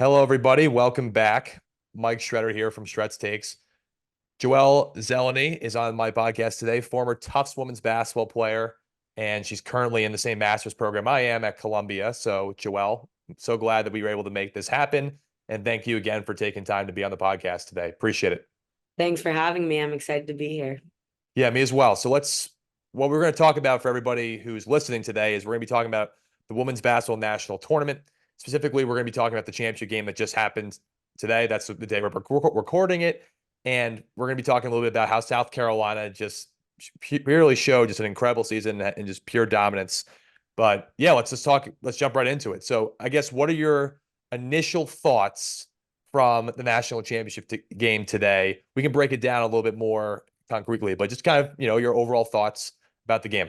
Hello, everybody. Welcome back. Mike Shredder here from Shred's Takes. Joelle Zelony is on my podcast today, former Tufts women's basketball player, and she's currently in the same master's program I am at Columbia. So, Joelle, I'm so glad that we were able to make this happen. And thank you again for taking time to be on the podcast today. Appreciate it. Thanks for having me. I'm excited to be here. Yeah, me as well. So what we're going to talk about for everybody who's listening today is we're going to be talking about the Women's Basketball National Tournament. Specifically, we're going to be talking about the championship game that just happened today. That's the day we're recording it. And we're going to be talking a little bit about how South Carolina just purely showed just an incredible season and just pure dominance. But yeah, let's jump right into it. So I guess what are your initial thoughts from the national championship game today? We can break it down a little bit more concretely, but just kind of, your overall thoughts about the game.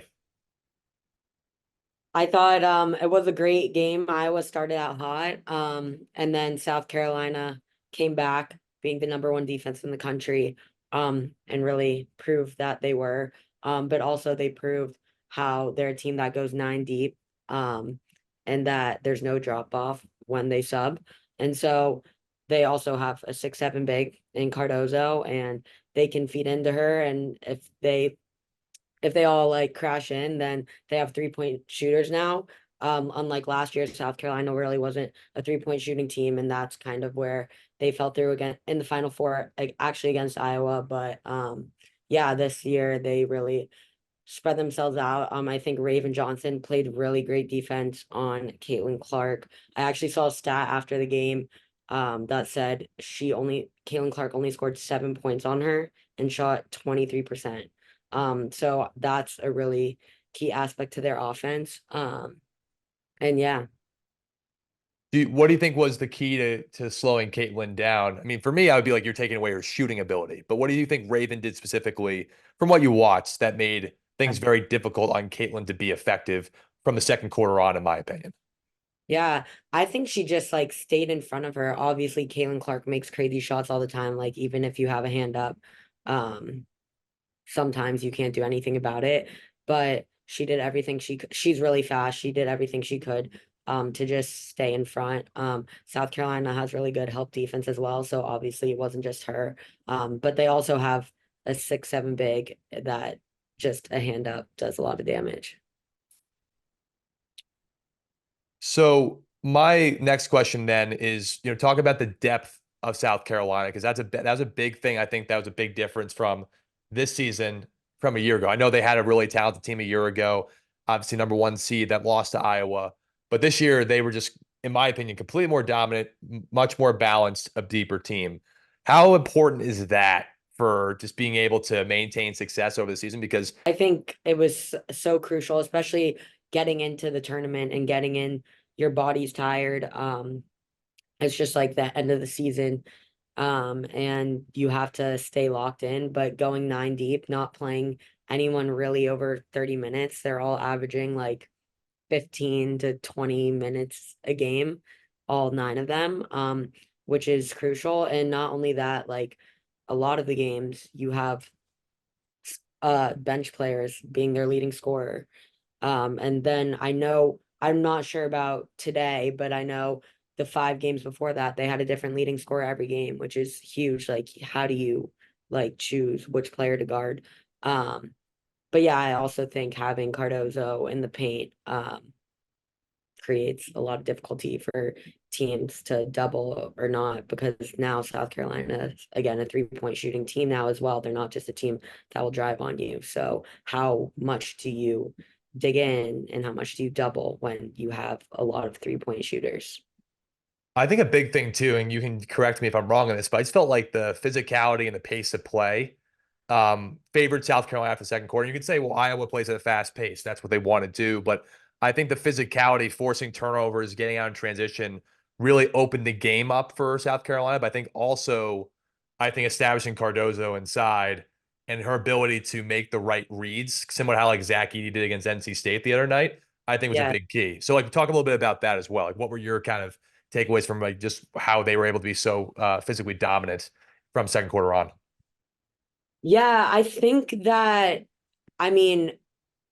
I thought it was a great game. Iowa started out hot, and then South Carolina came back, being the number one defense in the country, and really proved that they were. But also they proved how they're a team that goes nine deep, and that there's no drop off when they sub. And so they also have a 6'7" big in Cardozo, and they can feed into her. And if they all like crash in, then they have 3-point shooters now. Unlike last year, South Carolina really wasn't a 3-point shooting team, and that's kind of where they fell through again in the Final Four, like, actually against Iowa. But yeah, this year they really spread themselves out. I think Raven Johnson played really great defense on Caitlin Clark. I actually saw a stat after the game that said Caitlin Clark only scored 7 points on her and shot 23%. So that's a really key aspect to their offense. And yeah. What do you think was the key to slowing Caitlin down? I mean, for me, I would be like you're taking away her shooting ability. But what do you think Raven did specifically from what you watched that made things very difficult on Caitlin to be effective from the second quarter on, in my opinion? Yeah, I think she just like stayed in front of her. Obviously, Caitlin Clark makes crazy shots all the time. Like even if you have a hand up, um, sometimes you can't do anything about it. But she did everything she could. She's really fast. She did everything she could to just stay in front. South Carolina has really good help defense as well. So obviously it wasn't just her. But they also have a 6'7" big that just a hand up does a lot of damage. So my next question then is, talk about the depth of South Carolina because that was a big thing. I think that was a big difference from this season from a year ago. I know they had a really talented team a year ago, obviously number one seed that lost to Iowa, but this year they were just, in my opinion, completely more dominant, much more balanced, a deeper team. How important is that for just being able to maintain success over the season? Because I think it was so crucial, especially getting into the tournament and getting in. Your body's tired. It's just like the end of the season. And you have to stay locked in, but going nine deep, not playing anyone really over 30 minutes. They're all averaging like 15 to 20 minutes a game, all nine of them, which is crucial. And not only that, like a lot of the games you have bench players being their leading scorer. And then I know I'm not sure about today, but I know the 5 games before that they had a different leading scorer every game, which is huge. Like, how do you like choose which player to guard? Um, but yeah, I also think having Cardozo in the paint creates a lot of difficulty for teams to double or not, because now South Carolina is again a 3-point shooting team now as well. They're not just a team that will drive on you. So how much do you dig in and how much do you double when you have a lot of 3-point shooters? I think a big thing too, and you can correct me if I'm wrong on this, but I just felt like the physicality and the pace of play favored South Carolina after the second quarter. You could say, well, Iowa plays at a fast pace. That's what they want to do. But I think the physicality, forcing turnovers, getting out in transition really opened the game up for South Carolina. But I think establishing Cardozo inside and her ability to make the right reads, similar to how like Zach Edey did against NC State the other night, I think was a Yeah. big key. So like talk a little bit about that as well. Like what were your kind of takeaways from like just how they were able to be so physically dominant from second quarter on? Yeah, I think that, I mean,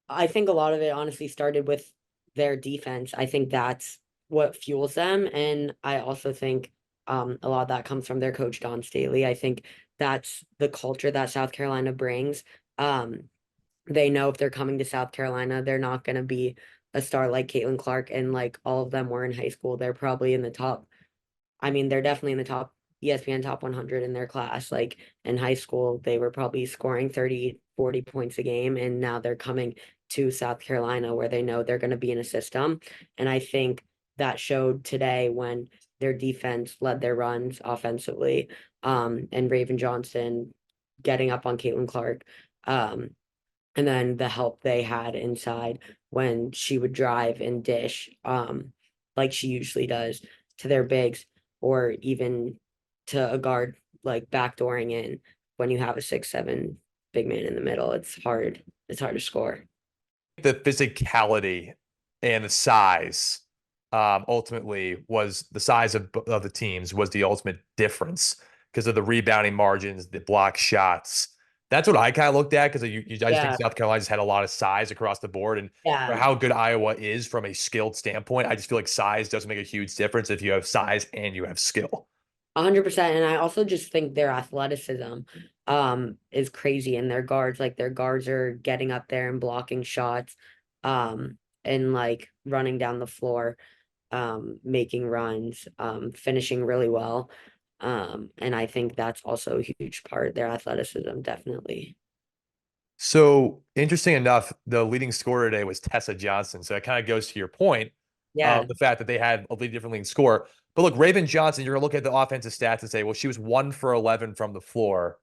I think a lot of it honestly started with their defense. I think that's what fuels them. And I also think a lot of that comes from their coach, Don Staley. I think that's the culture that South Carolina brings. Um, they know if they're coming to South Carolina, they're not going to be a star like Caitlin Clark and like all of them were in high school. They're probably in the top. I mean, they're definitely in the top ESPN top 100 in their class. Like in high school, they were probably scoring 30, 40 points a game. And now they're coming to South Carolina where they know they're going to be in a system. And I think that showed today when their defense led their runs offensively. And Raven Johnson getting up on Caitlin Clark. Um, and then the help they had inside when she would drive and dish, like she usually does to their bigs, or even to a guard like backdooring in when you have a 6'7" big man in the middle. It's hard to score. The physicality and the size ultimately was the size of the teams was the ultimate difference because of the rebounding margins, the block shots. That's what I kind of looked at because I just think Yeah, South Carolina just had a lot of size across the board. And for yeah, how good Iowa is from a skilled standpoint, I just feel like size doesn't make a huge difference if you have size and you have skill. 100%. And I also just think their athleticism is crazy, and their guards are getting up there and blocking shots, and like running down the floor, making runs, finishing really well. And I think that's also a huge part, their athleticism, definitely. So interesting enough, the leading scorer today was Tessa Johnson. So that kind of goes to your point of Yeah, the fact that they had a different leading score. But look, Raven Johnson, you're gonna look at the offensive stats and say, well, she was 1 for 11 from the floor.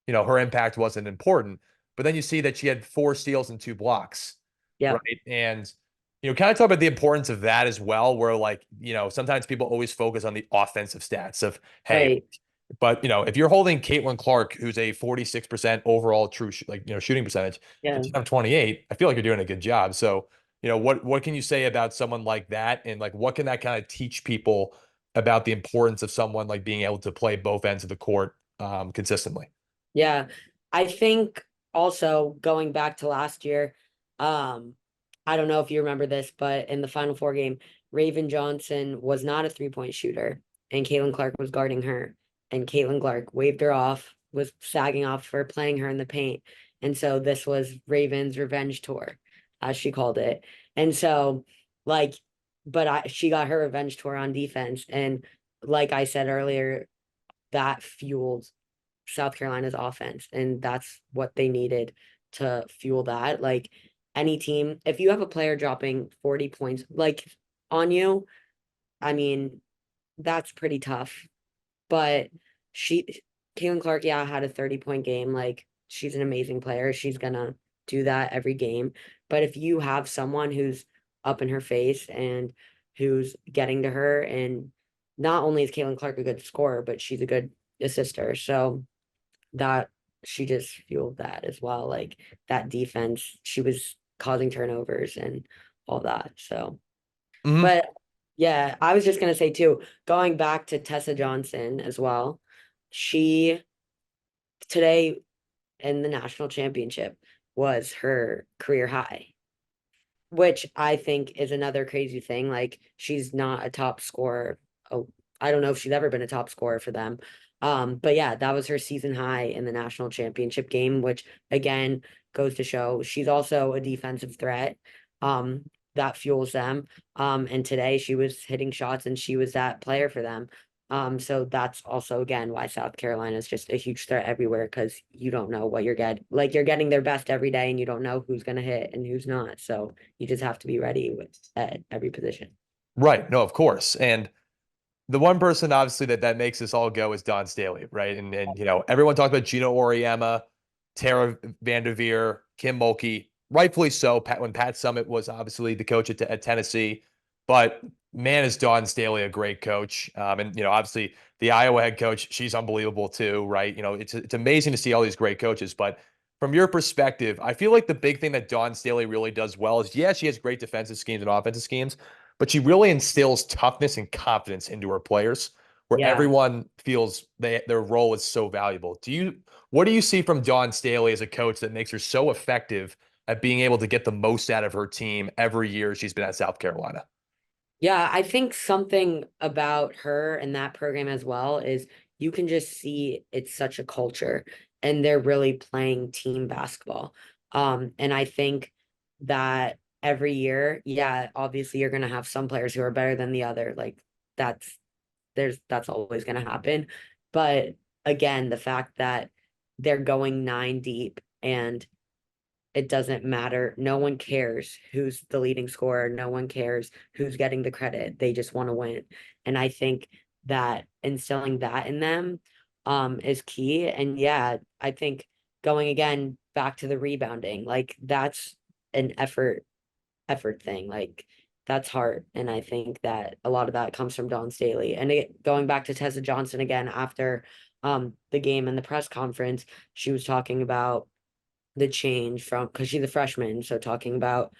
You know, her impact wasn't important. But then you see that she had 4 steals and 2 blocks, yep, right? And kind of talk about the importance of that as well, where like, sometimes people always focus on the offensive stats of, hey, right. but if you're holding Caitlin Clark, who's a 46% overall true shooting percentage, to Yeah. 10 of 28, I feel like you're doing a good job. So, what can you say about someone like that, and like what can that kind of teach people about the importance of someone like being able to play both ends of the court consistently? Yeah. I think also going back to last year, um, I don't know if you remember this, but in the Final Four game, Raven Johnson was not a 3-point shooter, and Caitlin Clark was guarding her. And Caitlin Clark waved her off, was sagging off for playing her in the paint. And so this was Raven's revenge tour, as she called it. And so, like, she got her revenge tour on defense. And like I said earlier, that fueled South Carolina's offense, and that's what they needed to fuel that. Like any team, if you have a player dropping 40 points like on you, I mean, that's pretty tough. But she Caitlin Clark, yeah, had a 30-point game. Like she's an amazing player. She's gonna do that every game. But if you have someone who's up in her face and who's getting to her, and not only is Caitlin Clark a good scorer, but she's a good assister. So that she just fueled that as well. Like that defense, she was causing turnovers and all that. So, Hmm. but yeah, I was just gonna say too, going back to Tessa Johnson as well, she today in the national championship was her career high, which I think is another crazy thing. Like she's not a top scorer. Oh, I don't know if she's ever been a top scorer for them. But yeah, that was her season high in the national championship game, which again goes to show she's also a defensive threat. Um, that fuels them. And today she was hitting shots and she was that player for them. So that's also again why South Carolina is just a huge threat everywhere, because you don't know what you're getting. Like you're getting their best every day and you don't know who's gonna hit and who's not. So you just have to be ready with at every position. Right. No, of course. And the one person obviously that makes this all go is Don Staley, right? And everyone talks about Gino Oriema, Tara Vanderveer, Kim Mulkey, rightfully so. When Pat Summitt was obviously the coach at Tennessee, but man, is Don Staley a great coach? And obviously the Iowa head coach, she's unbelievable too, right? It's amazing to see all these great coaches, but from your perspective, I feel like the big thing that Don Staley really does well is, yeah, she has great defensive schemes and offensive schemes, but she really instills toughness and confidence into her players where Yeah. everyone feels their role is so valuable. What do you see from Dawn Staley as a coach that makes her so effective at being able to get the most out of her team every year she's been at South Carolina? Yeah, I think something about her and that program as well is you can just see it's such a culture and they're really playing team basketball. And I think that every year, yeah, obviously you're gonna have some players who are better than the other. Like that's that's always gonna happen. But again, the fact that they're going nine deep and it doesn't matter. No one cares who's the leading scorer. No one cares who's getting the credit. They just want to win. And I think that instilling that in them is key. And yeah, I think going again back to the rebounding, like that's an effort thing. Like that's hard. And I think that a lot of that comes from Dawn Staley. And going back to Tessa Johnson again after the game and the press conference, she was talking about the change from because she's a freshman, so talking about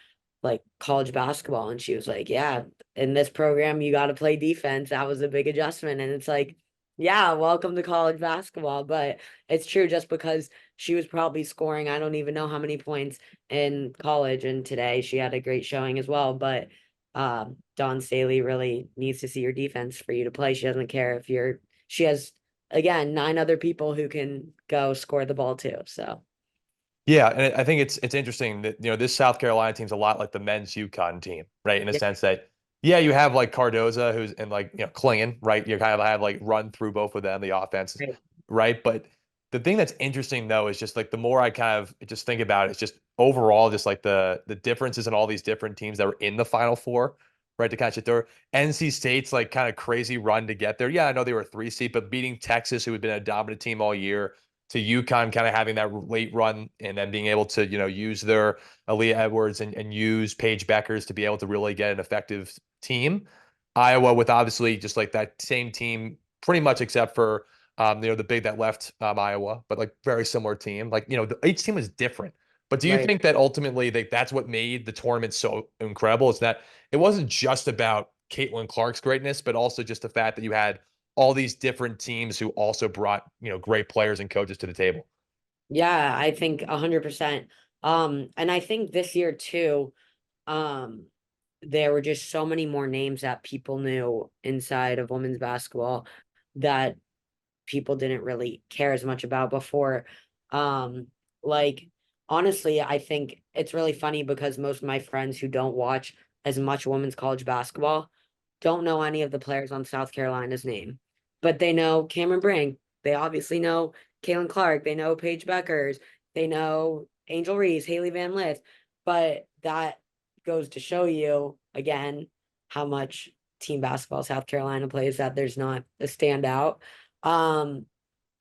like college basketball, and she was like, "Yeah, in this program, you got to play defense. That was a big adjustment." And it's like, yeah, welcome to college basketball. But it's true, just because she was probably scoring, I don't even know how many points in college, and today she had a great showing as well. But Dawn Staley really needs to see your defense for you to play. She doesn't care if you're. She has again nine other people who can go score the ball too. So. Yeah, and I think it's interesting that this South Carolina team's a lot like the men's UConn team, right? In a Yeah. sense that yeah, you have like Cardoza who's and like Klingon, right? You kind of have like run through both of them, the offense, Right. right? But the thing that's interesting though is just like the more I kind of just think about it, it's just overall just like the differences in all these different teams that were in the Final Four, right? To catch it there. NC State's like kind of crazy run to get there. Yeah, I know they were a 3 seed, but beating Texas, who had been a dominant team all year to UConn kind of having that late run and then being able to, use their Aaliyah Edwards and use Paige Beckers to be able to really get an effective team. Iowa with obviously just like that same team, pretty much except for the big that left Iowa, but like very similar team. Like, each team was different. But do you Right. think that ultimately that's what made the tournament so incredible? Is that it wasn't just about Caitlin Clark's greatness, but also just the fact that you had all these different teams who also brought, great players and coaches to the table. Yeah, I think 100%. And I think this year too, um, there were just so many more names that people knew inside of women's basketball that people didn't really care as much about before. Um, like honestly, I think it's really funny because most of my friends who don't watch as much women's college basketball don't know any of the players on South Carolina's name, but they know Cameron Brink. They obviously know Caitlin Clark. They know Paige Beckers. They know Angel Reese, Haley Van Lith. But that goes to show you again how much team basketball South Carolina plays, that there's not a standout. Um,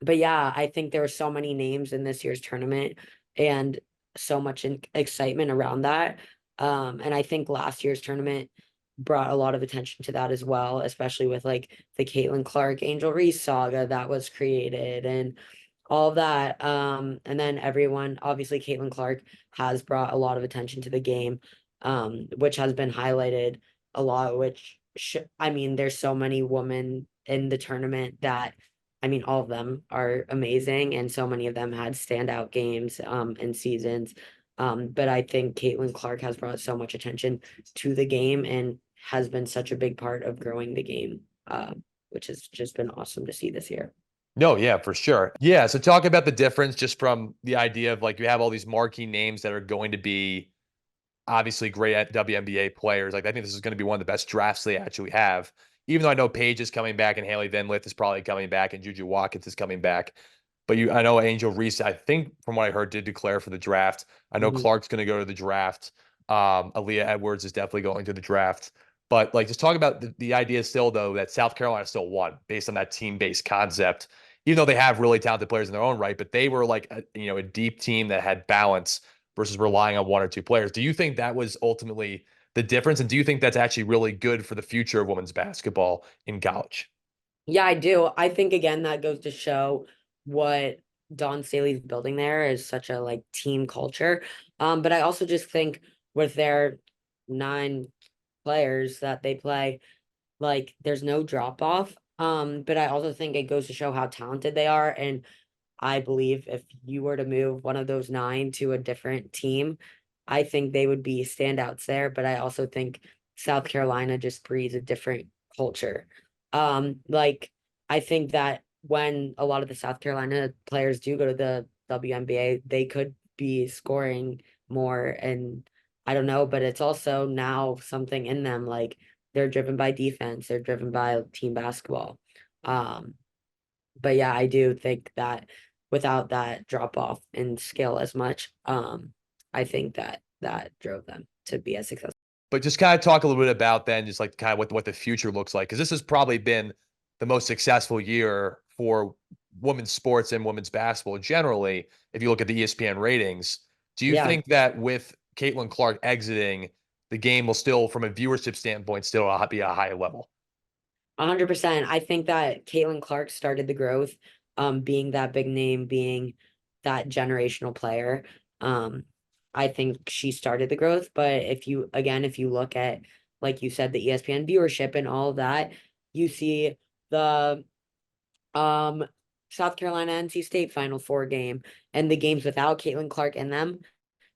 but yeah, I think there were so many names in this year's tournament and so much excitement around that. And I think last year's tournament brought a lot of attention to that as well, especially with like the Caitlin Clark Angel Reese saga that was created and all of that. And then everyone, obviously, Caitlin Clark has brought a lot of attention to the game, which has been highlighted a lot. Which I mean, there's so many women in the tournament that I mean, all of them are amazing, and so many of them had standout games and seasons. But I think Caitlin Clark has brought so much attention to the game and has been such a big part of growing the game, which has just been awesome to see this year. No, yeah, for sure. Yeah. So talk about the difference just from the idea of like you have all these marquee names that are going to be obviously great at WNBA players. Like I think this is going to be one of the best drafts they actually have. Even though I know Paige is coming back and Haley Van Lith is probably coming back and Juju Watkins is coming back. But I know Angel Reese, I think from what I heard, did declare for the draft. I know Mhm. Clark's going to go to the draft. Aaliyah Edwards is definitely going to the draft. But like, just talk about the idea still, though, that South Carolina still won based on that team-based concept. Even though they have really talented players in their own right, but they were like a deep team that had balance versus relying on one or two players. Do you think that was ultimately the difference? And do you think that's actually really good for the future of women's basketball in college? Yeah, I do. I think again that goes to show what Don Staley's building there is such a like team culture. But I also just think with their nine players that they play, like there's no drop off. But I also think it goes to show how talented they are. And I believe if you were to move one of those nine to a different team, I think they would be standouts there. But I also think South Carolina just breeds a different culture. Like I think that when a lot of the South Carolina players do go to the WNBA, they could be scoring more, and I don't know, but it's also now something in them, like they're driven by defense, they're driven by team basketball. Um, but yeah, I do think that without that drop off in skill as much, I think that that drove them to be as successful. But just kind of talk a little bit about then just like kind of what the future looks like, because this has probably been the most successful year for women's sports and women's basketball generally. If you look at the ESPN ratings, do you Yeah, think that with Caitlin Clark exiting, the game will still, from a viewership standpoint, still be a high level? 100%. I think that Caitlin Clark started the growth, being that big name, being that generational player. Um, I think she started the growth, but if you look at, like you said, the ESPN viewership and all of that, you see the um South Carolina NC State Final Four game and the games without Caitlin Clark in them.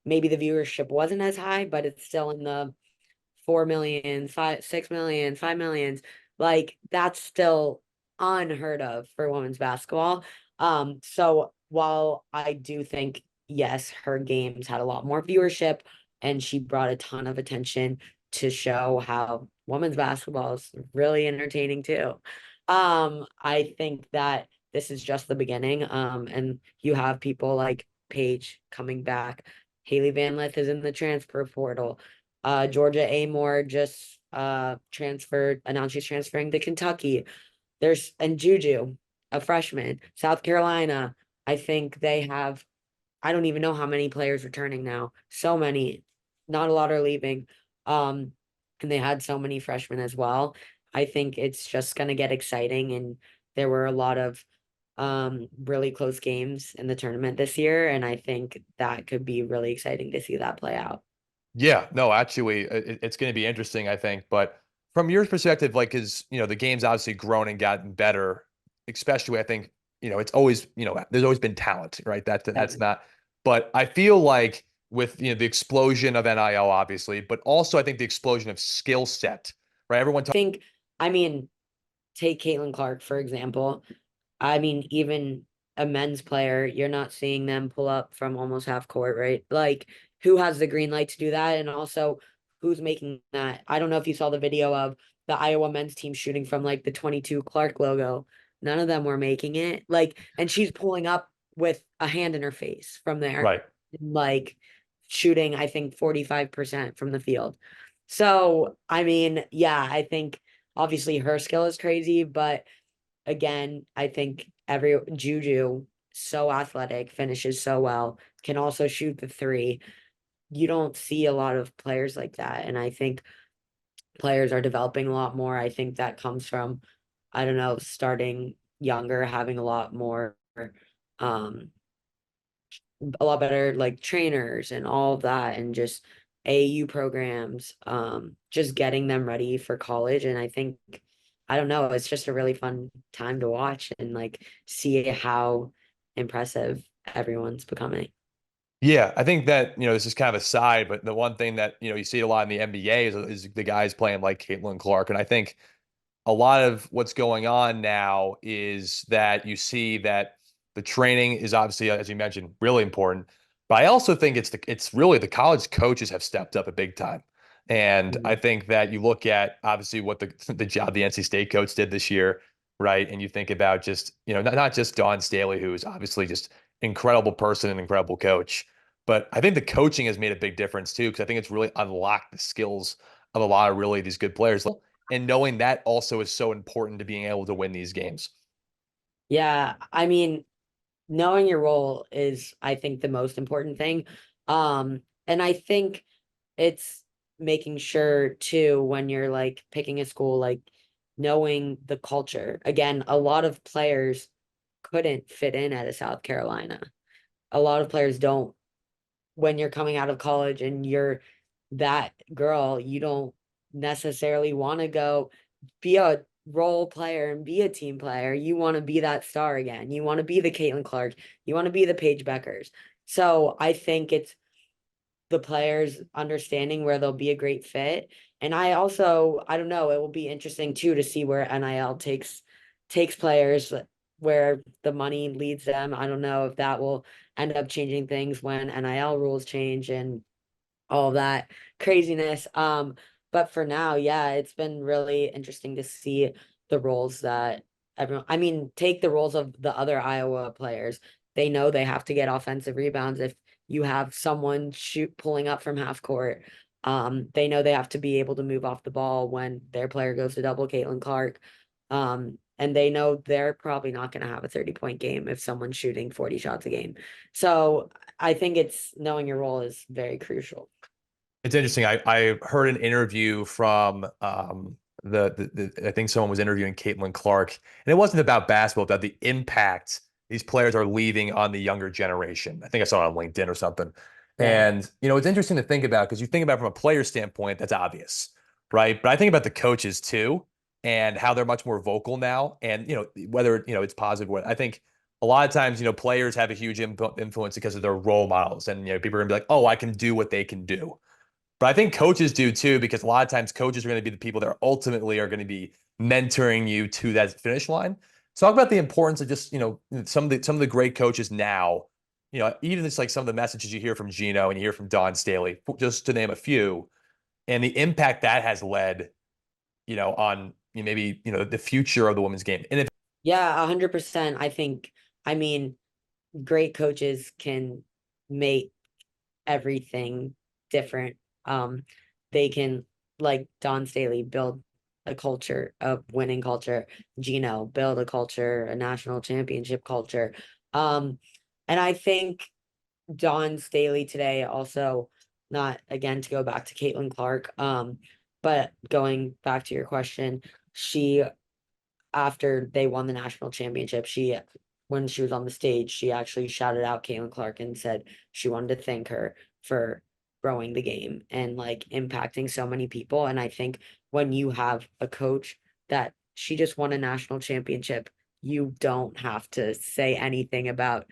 Maybe the viewership wasn't as high, but it's still in the 4 million, 5, 6 million, 5 millions. Like that's still unheard of for women's basketball. So while I do think, yes, her games had a lot more viewership and she brought a ton of attention to show how women's basketball is really entertaining too. I think that this is just the beginning. And you have people like Paige coming back. Haley Van Lith is in the transfer portal. Georgia Amore just transferred, announced she's transferring to Kentucky. There's and Juju, a freshman. South Carolina, I think they have, I don't even know how many players returning now. So many. Not a lot are leaving. Um, and they had so many freshmen as well. I think it's just gonna get exciting, and there were a lot of really close games in the tournament this year, and I think that could be really exciting to see that play out. Yeah, no, actually, it's going to be interesting, I think. But from your perspective, like, is the game's obviously grown and gotten better, especially I think it's always there's always been talent, right? That's not. But I feel like with the explosion of NIL, obviously, but also I think the explosion of skill set, right? Everyone talks. Think, I mean, take Caitlin Clark, for example. I mean, even a men's player, you're not seeing them pull up from almost half court, right? Like, who has the green light to do that? And also, who's making that? I don't know if you saw the video of the Iowa men's team shooting from like the 22 Clark logo. None of them were making it. Like, and she's pulling up with a hand in her face from there, Right. like shooting, I think 45% from the field. So, I mean, yeah, I think obviously her skill is crazy, but again, I think every Juju, so athletic, finishes so well, can also shoot the three. You don't see a lot of players like that. And I think players are developing a lot more. I think that comes from, I don't know, starting younger, having um, a lot better like trainers and all of that, and just AU programs, just getting them ready for college. And I think, I don't know, it's just a really fun time to watch and like see how impressive everyone's becoming. Yeah, I think that this is kind of a side, but the one thing that you see a lot in the NBA is the guys playing like Caitlin Clark, and I think a lot of what's going on now is that you see that the training is obviously, as you mentioned, really important. But I also think it's really the college coaches have stepped up a big time. And I Mhm. think that you look at obviously what the job the NC State coach did this year, right? And you think about just, not just Dawn Staley, who is obviously just incredible person and incredible coach, but I think the coaching has made a big difference too, because I think it's really unlocked the skills of a lot of really these good players. And knowing that also is so important to being able to win these games. Yeah, I mean, knowing your role is, I think, the most important thing. And I think it's making sure too, when you're like picking a school, like knowing the culture. Again, a lot of players couldn't fit in at a South Carolina. A lot of players don't. When you're coming out of college and you're that girl, you don't necessarily want to go be a role player and be a team player. You want to be that star again. You want to be the Caitlin Clark. You want to be the Paige Beckers. So I think it's the players understanding where they'll be a great fit And I don't know, it will be interesting too to see where NIL takes players, where the money leads them. I don't know if that will end up changing things when NIL rules change and all that craziness. But for now, yeah, it's been really interesting to see the roles that everyone, I mean, take the roles of the other Iowa players. They know they have to get offensive rebounds if you have someone pulling up from half court. They know they have to be able to move off the ball when their player goes to double Caitlin Clark. And they know they're probably not going to have a 30-point game if someone's shooting 40 shots a game. So I think it's knowing your role is very crucial. It's interesting. I heard an interview from I think someone was interviewing Caitlin Clark, and it wasn't about basketball, about the impact these players are leaving on the younger generation. I think I saw it on LinkedIn or something. Yeah. And it's interesting to think about because you think about it from a player standpoint, that's obvious, right? But I think about the coaches too and how they're much more vocal now. And whether it's positive, I think a lot of times, players have a huge influence because of their role models, and people are gonna be like, oh, I can do what they can do. But I think coaches do too, because a lot of times coaches are going to be the people that ultimately are going to be mentoring you to that finish line. Talk about the importance of just, some of the great coaches now, even just like some of the messages you hear from Gino and you hear from Don Staley, just to name a few, and the impact that has led, on maybe, the future of the women's game. And if Yeah, 100%. I mean, great coaches can make everything different. They can, like Don Staley, build a culture, a winning culture. Gino, build a culture, a national championship culture. Um, and I think Don Staley today also, not again to go back to Caitlin Clark, but going back to your question, she, after they won the national championship, when she was on the stage, she actually shouted out Caitlin Clark and said she wanted to thank her for growing the game and like impacting so many people. And I think when you have a coach that she just won a national championship, you don't have to say anything about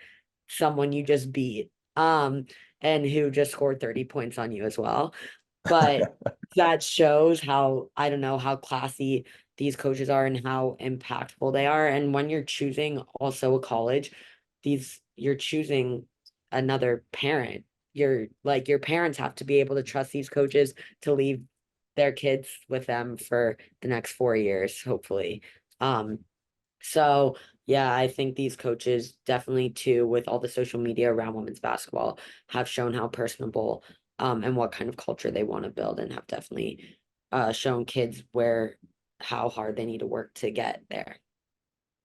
someone you just beat, and who just scored 30 points on you as well. But that shows how, I don't know, how classy these coaches are and how impactful they are. And when you're choosing also a college, you're choosing another parent. You're like, your parents have to be able to trust these coaches to leave their kids with them for the next 4 years, hopefully. Um, so yeah, I think these coaches definitely too, with all the social media around women's basketball, have shown how personable, and what kind of culture they want to build, and have definitely shown kids how hard they need to work to get there.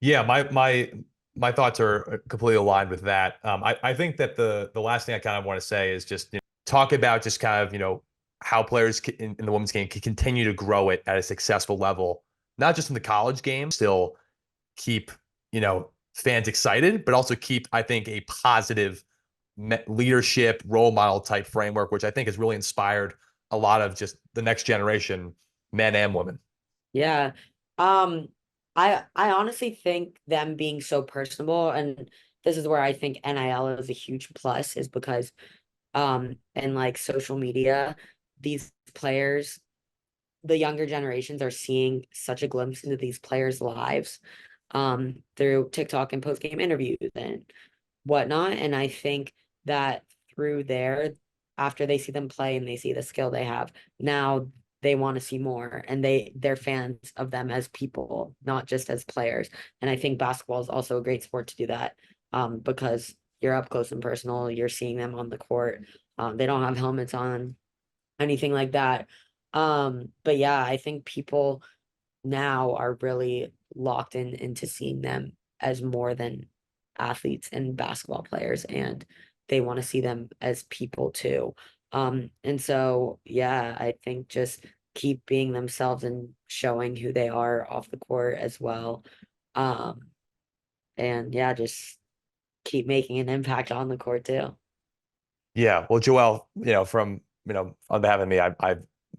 Yeah, my thoughts are completely aligned with that. I think that the last thing I kind of want to say is just talk about just kind of how players in the women's game can continue to grow it at a successful level, not just in the college game, still keep fans excited, but also keep, I think, a positive leadership role model type framework, which I think has really inspired a lot of just the next generation, men and women. Yeah. Um, I honestly think them being so personable, and this is where I think NIL is a huge plus, is because and like social media, these players, the younger generations are seeing such a glimpse into these players' lives, through TikTok and post game interviews and whatnot. And I think that through there, after they see them play and they see the skill they have, now they want to see more, and they're fans of them as people, not just as players. And I think basketball is also a great sport to do that, because you're up close and personal, you're seeing them on the court. They don't have helmets on, anything like that. But yeah, I think people now are really locked into seeing them as more than athletes and basketball players, and they want to see them as people too. And so yeah, I think just keep being themselves and showing who they are off the court as well. Um, and yeah, just keep making an impact on the court too. Yeah. Well, Joelle, from, on behalf of me, I'm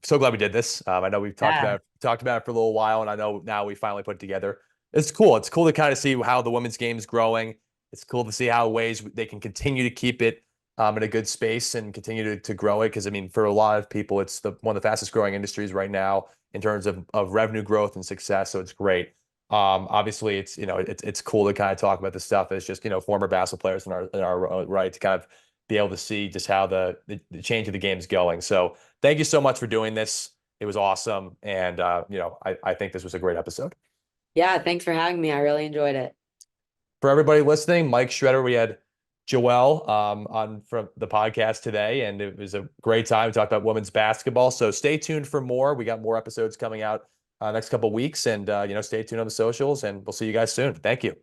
so glad we did this. I know we've Yeah. talked about it for a little while, and I know now we finally put it together. It's cool. It's cool to kind of see how the women's game is growing. It's cool to see how ways they can continue to keep it in a good space and continue to grow it. Because I mean, for a lot of people, it's one of the fastest growing industries right now in terms of revenue growth and success. So it's great. Obviously, it's it's cool to kind of talk about this stuff as just former basketball players in our right to kind of be able to see just how the change of the game is going. So thank you so much for doing this. It was awesome, and I think this was a great episode. Yeah, thanks for having me. I really enjoyed it. For everybody listening, Mike Shredder, we had Joelle on from the podcast today, and it was a great time to talk about women's basketball. So stay tuned for more. We got more episodes coming out next couple weeks, and stay tuned on the socials, and we'll see you guys soon. Thank you.